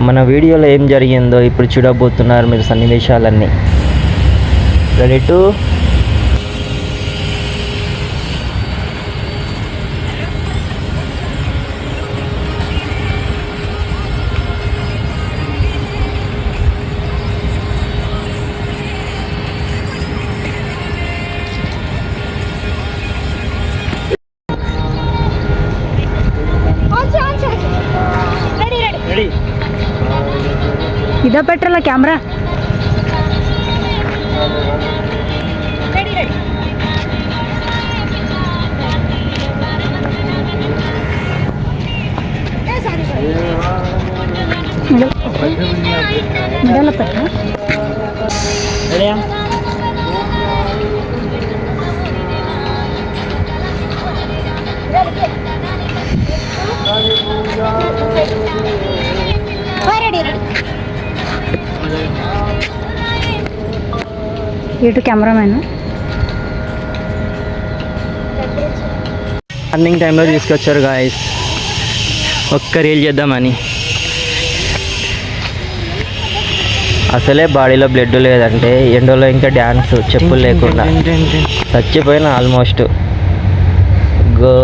మన వీడియోలో ఏం జరిగిందో ఇప్పుడు చూడబోతున్నారు మీరు సన్నివేశాలన్నీ. రెడీ టు ఇదో పెట్టాల కెమెరా. మిడల పెట్ట ఇటు కెమెరామెన్ మార్నింగ్ టైంలో తీసుకొచ్చారు గాయస్, ఒక్క రీల్ చేద్దామని. అసలే బాడీలో బ్లడ్ లేదంటే ఎండలో ఇంకా డ్యాన్స్ చెప్పులు లేకుండా చచ్చిపోయిన ఆల్మోస్ట్. గో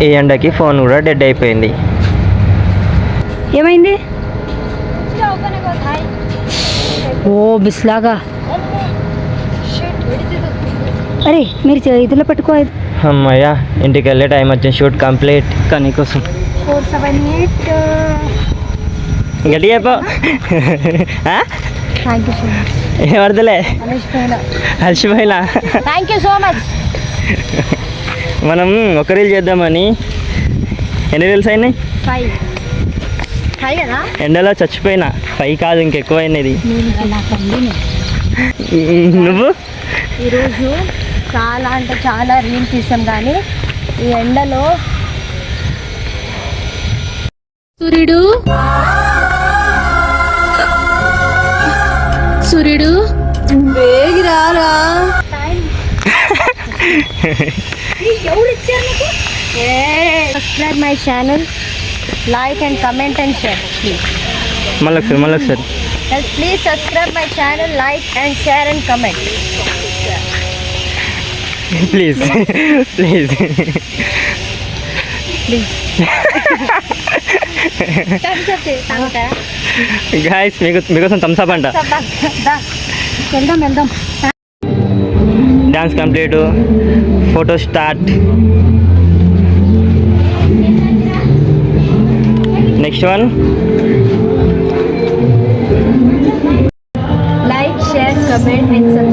ఈ ఎండకి ఫోన్ కూడా డెడ్ అయిపోయింది. ఏమైంది? ఓ బిస్లాగా. అరే మీరు ఇదిలో పెట్టుకో. అమ్మయ్యా, ఇంటికి వెళ్ళే టైం వచ్చింది. Shoot complete. కానీ కోసం గట్టిగా అయిపో. ఏమర్థలే అలసిపోయినా. Thank you so much. మనం ఒక రీల్ చేద్దామని. ఎన్ని రీల్స్ అయినాయి? 5 కదా. ఎండలో చచ్చిపోయినా. 5 కాదు, ఇంకెక్కువైనది. నువ్వు ఈరోజు చాలా అంటే చాలా రీల్స్ తీసాం, కానీ ఈ ఎండలో సూర్యుడు వేగి రారా. Subscribe my channel, like and comment and share please. మళ్ళొకసారి please subscribe my channel, like and share and comment please please guys, మీకోసం థమ్స్అప్ అంట. వెళ్దాం. Dance complete, photo start. Next one. Like, share, comment and